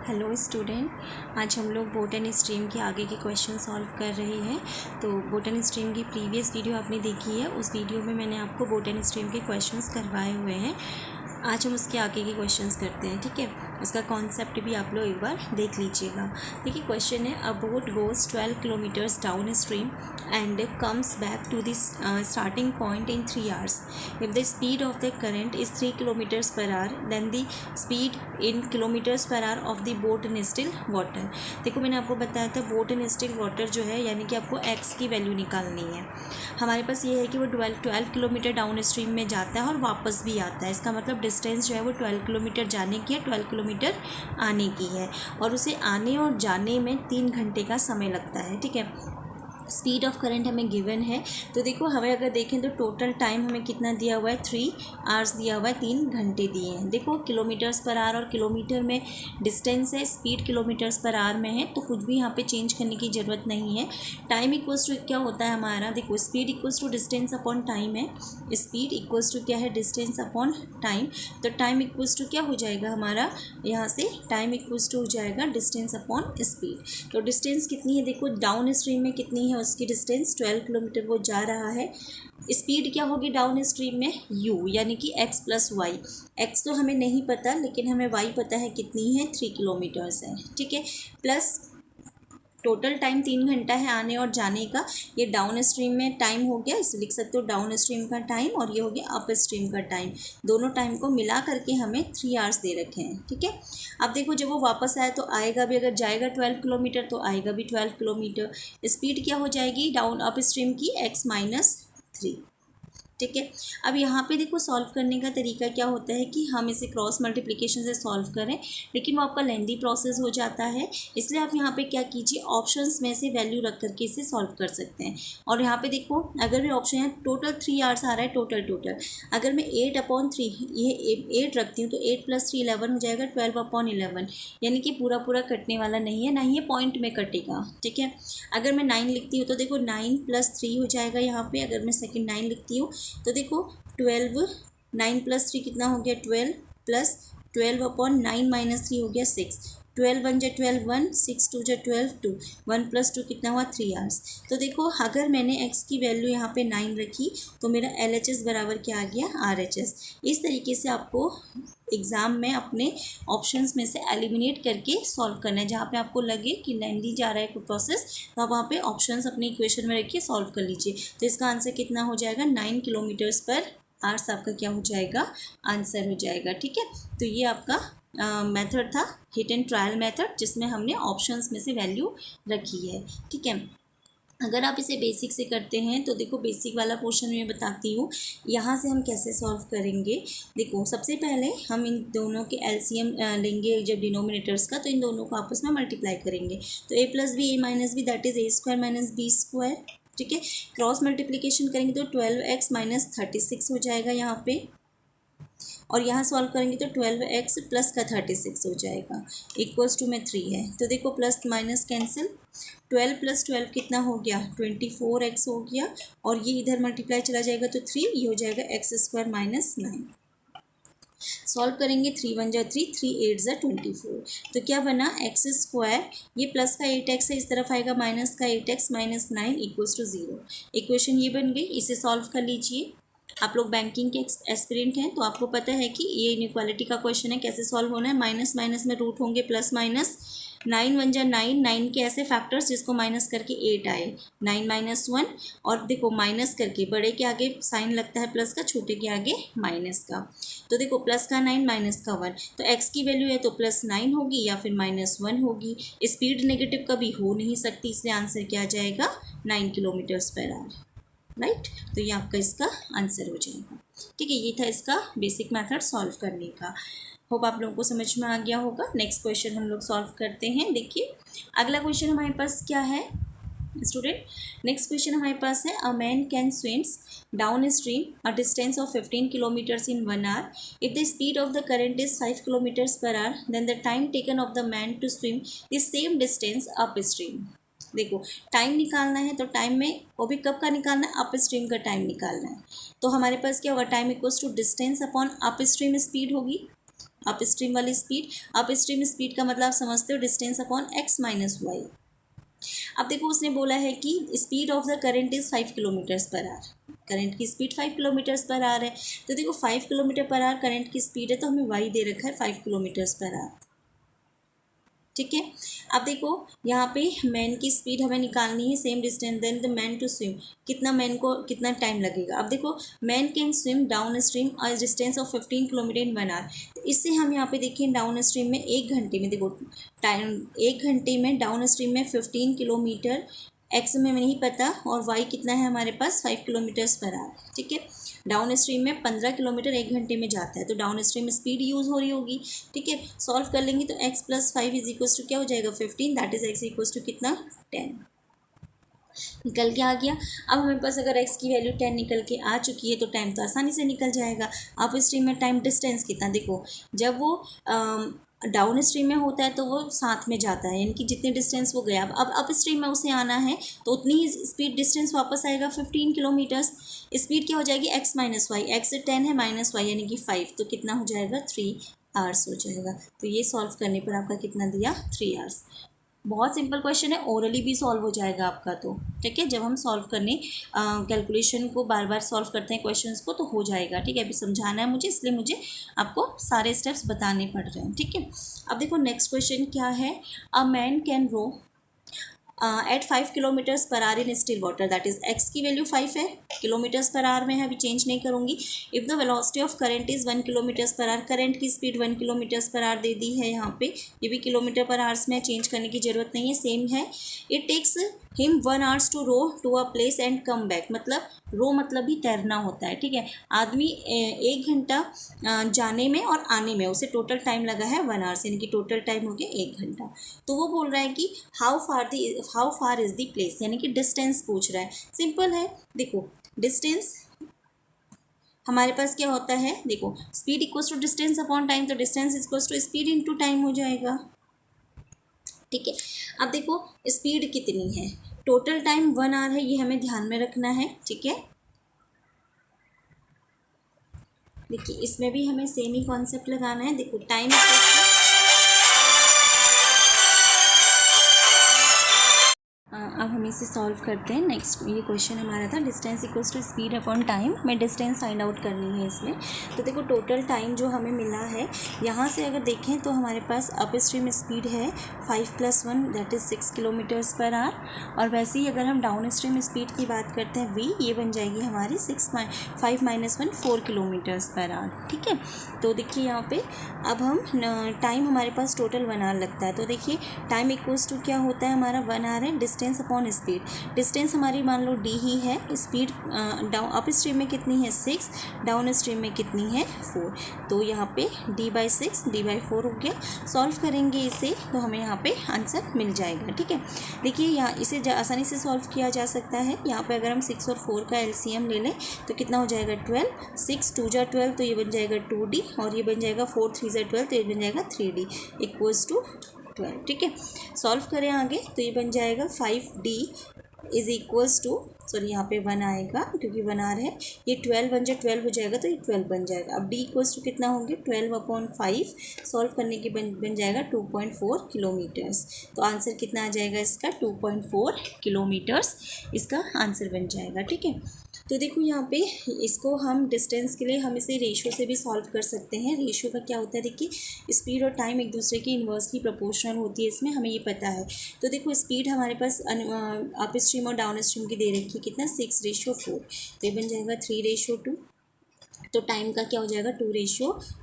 Hello student, आज हम लोग बोट एंड स्ट्रीम के आगे के क्वेश्चन सॉल्व कर रहे हैं। तो बोट एंड स्ट्रीम की प्रीवियस वीडियो आपने देखी है, उस वीडियो में मैंने आपको बोट एंड स्ट्रीम के क्वेश्चंस करवाए हुए हैं। आज हम उसके आगे के क्वेश्चंस करते हैं, ठीक है। उसका कॉन्सेप्ट भी आप लोग एक बार देख लीजिएगा। देखिए क्वेश्चन है, a boat goes 12 kilometres downstream and comes back to this starting point in 3 hours. If the speed of the current is 3 kilometers per hour, then the speed in kilometers per hour of the boat in still water. देखो मैंने आपको बताया था boat in still water जो है, यानी कि आपको एक्स की वैल्यू निकालनी है। हमारे पास ये है कि वो 12 किलोमीटर डाउन स्ट्रीम में जाता है और वापस भी आता है। इसका मतलब डिस्टेंस जो है वो 12 किलोमीटर जाने की है, 12 किलोमीटर आने की है, और उसे आने और जाने में 3 घंटे का समय लगता है, ठीक है। स्पीड ऑफ करंट हमें गिवन है, तो देखो हमें अगर देखें तो टोटल टाइम हमें कितना दिया हुआ है, 3 hours दिया हुआ है, 3 घंटे दिए हैं। देखो किलोमीटर्स पर आवर और किलोमीटर में डिस्टेंस है, स्पीड किलोमीटर्स पर आवर में है, तो कुछ भी यहाँ पे चेंज करने की ज़रूरत नहीं है। टाइम इक्वल्स टू क्या होता है हमारा, देखो speed equals to distance upon time है। स्पीड इक्वल्स टू क्या है, डिस्टेंस अपॉन टाइम। तो टाइम इक्वल्स टू क्या हो जाएगा हमारा, यहाँ से टाइम इक्वल्स टू हो जाएगा डिस्टेंस अपॉन स्पीड। तो डिस्टेंस कितनी है, देखो डाउन स्ट्रीम में कितनी है उसकी डिस्टेंस, 12 किलोमीटर वो जा रहा है। स्पीड क्या होगी डाउन स्ट्रीम में, u यानी कि x प्लस वाई। एक्स तो हमें नहीं पता, लेकिन हमें y पता है कितनी है, 3 किलोमीटर्स है, ठीक है। प्लस टोटल टाइम 3 घंटा है आने और जाने का। ये डाउन स्ट्रीम में टाइम हो गया, इसे लिख सकते हो डाउन स्ट्रीम का टाइम, और ये हो गया अप स्ट्रीम का टाइम। दोनों टाइम को मिला करके हमें 3 hours दे रखे हैं, ठीक है। अब देखो जब वो वापस आए तो आएगा भी, अगर जाएगा 12 किलोमीटर तो आएगा भी 12 किलोमीटर। स्पीड क्या हो जाएगी डाउन अप स्ट्रीम की, x-3, ठीक है। अब यहाँ पे देखो सॉल्व करने का तरीका क्या होता है कि हम इसे क्रॉस मल्टीप्लिकेशन से सॉल्व करें, लेकिन वो आपका लेंदी प्रोसेस हो जाता है। इसलिए आप यहाँ पे क्या कीजिए, ऑप्शंस में से वैल्यू रख करके इसे सॉल्व कर सकते हैं। और यहाँ पे देखो अगर भी ऑप्शन है टोटल 3 hours आ रहा है, टोटल अगर मैं 8/3 ये 8 रखती हूँ तो 8 + 3 11 हो जाएगा, 12/11, यानी कि पूरा कटने वाला नहीं है, ना ही ये पॉइंट में कटेगा, ठीक है। अगर मैं 9 लिखती हूँ तो देखो 9 + 3 हो जाएगा यहाँ पे। अगर मैं सेकेंड 9 लिखती हूँ तो देखो 12, 9 + 3 कितना हो गया, 12 + 12/9 - 3 हो गया 6। 12 1 × 12 1, 6 2 × 12 2, 1 + 2 कितना हुआ, 3 hours। तो देखो अगर मैंने x की वैल्यू यहाँ पे 9 रखी तो मेरा LHS बराबर क्या आ गया, RHS। इस तरीके से आपको एग्ज़ाम में अपने ऑप्शंस में से एलिमिनेट करके सॉल्व करना है। जहाँ पे आपको लगे कि लेंदी जा रहा है कोई प्रोसेस, तो आप वहाँ पे ऑप्शंस अपने इक्वेशन में रखिए, सॉल्व कर लीजिए। तो इसका आंसर कितना हो जाएगा, 9 किलोमीटर्स पर आवर्स आपका क्या हो जाएगा, आंसर हो जाएगा, ठीक है। तो ये आपका मेथड था, हिट एंड ट्रायल मेथड, जिसमें हमने ऑप्शंस में से वैल्यू रखी है, ठीक है। अगर आप इसे बेसिक से करते हैं तो देखो बेसिक वाला पोर्शन मैं बताती हूँ, यहाँ से हम कैसे सॉल्व करेंगे। देखो सबसे पहले हम इन दोनों के LCM लेंगे जब डिनोमिनेटर्स का, तो इन दोनों को आपस में मल्टीप्लाई करेंगे। तो a + b a - b that is a² - b², ठीक है। क्रॉस मल्टीप्लिकेशन करेंगे तो 12x - 36 हो जाएगा यहाँ पे, और यहाँ सॉल्व करेंगे तो 12x प्लस का 36 हो जाएगा, इक्वल्स टू में 3 है। तो देखो प्लस माइनस कैंसिल, 12 + 12 कितना हो गया, 24x हो गया, और ये इधर मल्टीप्लाई चला जाएगा तो 3, ये हो जाएगा x² - 9। सॉल्व करेंगे 3 1 × 3, 3 8 × 24। तो क्या बना, x², ये प्लस का 8x है, इस तरफ आएगा माइनस का 8x - 9 इक्वल्स टू 0। इक्वेशन ये बन गई, इसे सॉल्व कर लीजिए। आप लोग बैंकिंग के एस्पिरेंट हैं तो आपको पता है कि ये इनइक्वालिटी का क्वेश्चन है, कैसे सॉल्व होना है। माइनस माइनस में रूट होंगे प्लस माइनस, 9 1 × 9, 9 के ऐसे फैक्टर्स जिसको माइनस करके 8 आए, 9 - 1, और देखो माइनस करके बड़े के आगे साइन लगता है प्लस का, छोटे के आगे माइनस का। तो देखो प्लस का 9 माइनस का 1, तो x की वैल्यू है तो +9 होगी या फिर -1 होगी। स्पीड नेगेटिव कभी हो नहीं सकती, इसलिए आंसर क्या आ जाएगा, 9 किलोमीटर्स पर आवर, राइट। तो ये आपका इसका आंसर हो जाएगा, ठीक है। ये था इसका बेसिक मेथड सॉल्व करने का। होप आप लोगों को समझ में आ गया होगा। नेक्स्ट क्वेश्चन हम लोग सॉल्व करते हैं। देखिए अगला क्वेश्चन हमारे पास क्या है स्टूडेंट, नेक्स्ट क्वेश्चन हमारे पास है, a man can swims down stream a distance of 15 kilometres in 1 hour. If the speed of the current is 5 kilometers per hour, then the time taken of the man to swim the same distance upstream. देखो time निकालना है, तो time में वो भी कब का निकालना है, अप स्ट्रीम का टाइम निकालना है। तो हमारे पास क्या होगा, time equals to distance upon upstream speed होगी। अप स्ट्रीम वाली स्पीड। अप स्ट्रीम स्पीड का मतलब आप समझते हो distance upon x minus y. अब देखो उसने बोला है कि speed of the current is 5 kilometres per hour. Current की स्पीड 5 किलोमीटर्स पर आवर है, तो देखो 5 किलोमीटर पर आवर करंट की स्पीड है, तो हमें वाई दे रखा है 5 किलोमीटर्स पर आवर। ठीक है। अब देखो यहाँ पे मैन की स्पीड हमें निकालनी है, same distance then the man to swim. कितना मैन को कितना टाइम लगेगा। अब देखो man can swim downstream a distance of 15 kilometre in 1 hour. तो इससे हम यहाँ पे देखिए डाउन स्ट्रीम में 1 घंटे में, देखो टाइम 1 घंटे में डाउन स्ट्रीम में 15 किलोमीटर, एक्स में नहीं पता, और वाई कितना है हमारे पास 5 किलोमीटर्स पर आवर। ठीक है। डाउन स्ट्रीम में 15 किलोमीटर 1 घंटे में जाता है, तो डाउन स्ट्रीम स्पीड यूज़ हो रही होगी। ठीक है। सॉल्व कर लेंगे तो x plus 5 is equals to क्या हो जाएगा 15, that is x equals to कितना 10 निकल के आ गया। अब हमारे पास अगर x की वैल्यू 10 निकल के आ चुकी है तो टाइम तो आसानी से निकल जाएगा। अप स्ट्रीम में टाइम डिस्टेंस कितना, देखो जब वो डाउन स्ट्रीम में होता है तो वो साथ में जाता है, यानी कि जितने डिस्टेंस वो गया, अब अप स्ट्रीम में उसे आना है तो उतनी ही स्पीड डिस्टेंस वापस आएगा 15 किलोमीटर्स। स्पीड क्या हो जाएगी x माइनस वाई, एक्स 10 है माइनस वाई यानी कि 5, तो कितना हो जाएगा 3 आवर्स हो जाएगा। तो ये सॉल्व करने पर आपका कितना दिया 3 आवर्स। बहुत सिंपल क्वेश्चन है, ओरली भी सॉल्व हो जाएगा आपका। तो ठीक है, जब हम सॉल्व करने कैलकुलेशन को बार बार सॉल्व करते हैं क्वेश्चंस को तो हो जाएगा। ठीक है, अभी समझाना है मुझे, इसलिए मुझे आपको सारे स्टेप्स बताने पड़ रहे हैं। ठीक है। अब देखो नेक्स्ट क्वेश्चन क्या है। A man can row at 5 kilometres per hour in still water, that is x की वैल्यू 5 है, किलोमीटर्स पर आवर में है, अभी चेंज नहीं करूँगी। If the velocity of current is 1 kilometres per hour, current की स्पीड 1 किलोमीटर्स पर आवर दे दी है यहाँ पे, ये भी किलोमीटर पर आवर्स में, चेंज करने की ज़रूरत नहीं है, सेम है। It takes him 1 hours to row to a place and come back, मतलब रो मतलब भी तैरना होता है। ठीक है। आदमी 1 घंटा जाने में और आने में, उसे टोटल टाइम लगा है 1 आवर्स, यानी कि टोटल टाइम हो गया 1 घंटा। तो वो बोल रहा है कि how far is the place, यानी कि डिस्टेंस पूछ रहा है। सिंपल है, देखो डिस्टेंस हमारे पास क्या होता है, देखो speed equals to distance upon time, तो distance equals to speed into time हो जाएगा। ठीक है। अब देखो स्पीड कितनी है, टोटल टाइम 1 आवर है, ये हमें ध्यान में रखना है। ठीक है। देखिए इसमें भी हमें सेम ही कॉन्सेप्ट लगाना है। देखो टाइम अब हम इसे सॉल्व करते हैं। नेक्स्ट ये क्वेश्चन हमारा था distance equals to speed upon time, में डिस्टेंस फाइंड आउट करनी है इसमें। तो देखो टोटल टाइम जो हमें मिला है, यहाँ से अगर देखें तो हमारे पास अप स्ट्रीम स्पीड है 5 + 1 that is 6 kilometres per our, और वैसे ही अगर हम डाउन स्ट्रीम स्पीड की बात करते हैं v, ये बन जाएगी हमारी 5 - 1 4 किलोमीटर्स पर आवर। ठीक है। तो देखिए यहाँ पे अब हम टाइम हमारे पास टोटल 1 आवर लगता है, तो देखिए टाइम इक्वल्स टू क्या होता है हमारा 1 आवर है, डिस्टेंस अपॉन स्पीड। डिस्टेंस हमारी मान लो d ही है, स्पीड डाउन अप स्ट्रीम में कितनी है 6, डाउन स्ट्रीम में कितनी है 4, तो यहाँ पे d/6 d/4 हो गया। सॉल्व करेंगे इसे तो हमें यहाँ पे आंसर मिल जाएगा। ठीक है। देखिए यहाँ इसे आसानी से सॉल्व किया जा सकता है। यहाँ पे अगर हम 6 और 4 का LCM ले लें तो कितना हो जाएगा 12, 6 2 जा 12 तो ये बन जाएगा 2d, और ये बन जाएगा 4 3 जा 12 तो ये बन जाएगा 3d इक्वल्स टू 12। ठीक है। सॉल्व करें आगे तो ये बन जाएगा 5d is equals to, sorry यहाँ पे 1 आएगा क्योंकि 1 आर है, ये 12 बन जाए 12 हो जाएगा तो ये 12 बन जाएगा। अब d इक्वल्स टू कितना होंगे 12/5, सॉल्व करने के बन जाएगा 2.4 किलोमीटर्स। तो आंसर कितना आ जाएगा इसका 2.4 किलोमीटर्स इसका आंसर बन जाएगा। ठीक है। तो देखो यहाँ पे इसको हम डिस्टेंस के लिए हम इसे रेशियो से भी सॉल्व कर सकते हैं। रेशियो का क्या होता है, देखिए स्पीड और टाइम एक दूसरे की इन्वर्सली प्रोपोर्शनल होती है, इसमें हमें ये पता है। तो देखो स्पीड हमारे पास अप स्ट्रीम और डाउन स्ट्रीम की दे रखी है कितना 6/4, तो ये बन जाएगा 3/2। तो टाइम का क्या हो जाएगा 2/3।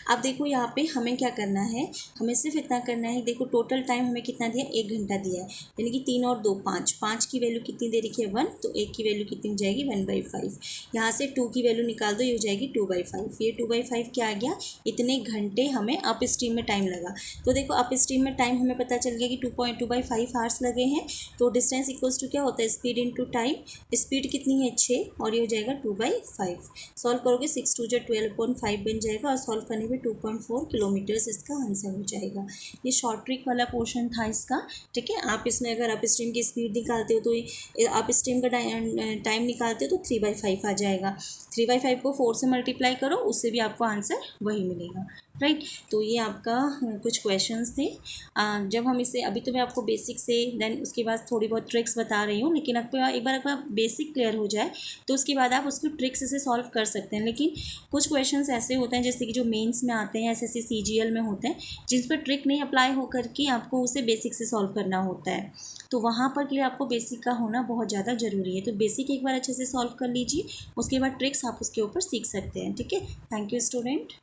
अब देखो यहाँ पे हमें क्या करना है, हमें सिर्फ इतना करना है, देखो टोटल टाइम हमें कितना दिया 1 घंटा दिया है, यानी कि 3 और 2 5, 5 की वैल्यू कितनी दे रखी है 1, तो 1 की वैल्यू कितनी हो जाएगी 1/5। यहाँ से 2 की वैल्यू निकाल दो, ये हो जाएगी 2/5। ये 2/5 क्या आ गया, इतने घंटे हमें अप स्ट्रीम में टाइम लगा। तो देखो अप स्ट्रीम में टाइम हमें पता चल गया कि 2.2/5 आवर्स लगे हैं। तो डिस्टेंस इक्वल्स टू क्या होता है स्पीड इंटू टाइम, स्पीड कितनी है 6 और ये हो जाएगा 2/5। सॉल्व करोगे 6 2 जा 12/5 बन जाएगा, और सॉल्व करने पे 2.4 किलोमीटर्स इसका आंसर हो जाएगा। ये शॉर्ट ट्रिक वाला पोर्शन था इसका। ठीक है। आप इसमें अगर अप स्ट्रीम की स्पीड निकालते हो तो अप स्ट्रीम का टाइम निकालते हो तो 3/5 आ जाएगा। 3/5 को 4 से मल्टीप्लाई करो, उससे भी आपको आंसर वही मिलेगा। राइट। तो ये आपका कुछ क्वेश्चंस थे। जब हम इसे, अभी तो मैं आपको बेसिक से, देन उसके बाद थोड़ी बहुत ट्रिक्स बता रही हूँ, लेकिन आपको एक बार आपका बेसिक क्लियर हो जाए तो उसके बाद आप उसको ट्रिक्स से सॉल्व कर सकते हैं। लेकिन कुछ क्वेश्चंस ऐसे होते हैं जैसे कि जो मेंस में आते हैं, एसएससी सीजीएल में होते हैं, जिस पर ट्रिक नहीं अप्लाई होकर के आपको उसे बेसिक से सॉल्व करना होता है। तो वहाँ पर के लिए आपको बेसिक का होना बहुत ज़्यादा ज़रूरी है। तो बेसिक एक बार अच्छे से सॉल्व कर लीजिए, उसके बाद ट्रिक्स आप उसके ऊपर सीख सकते हैं। ठीक है, थैंक यू स्टूडेंट।